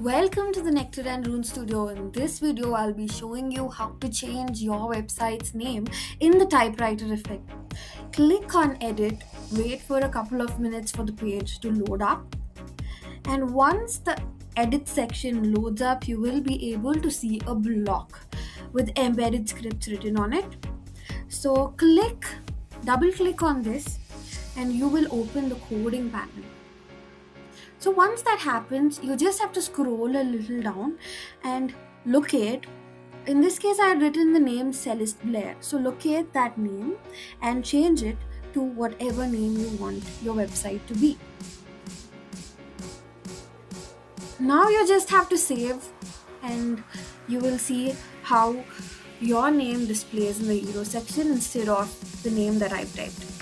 Welcome to the Nectar and Rune Studio. In this video, I'll be showing you how to change your website's name in the typewriter effect. Click on edit, wait for a couple of minutes for the page to load up. And once the edit section loads up, you will be able to see a block with embedded scripts written on it. So double click on this and you will open the coding panel. So once that happens, you just have to scroll a little down and locate. In this case, I had written the name Celeste Blair. So locate that name and change it to whatever name you want your website to be. Now you just have to save and you will see how your name displays in the hero section instead of the name that I've typed.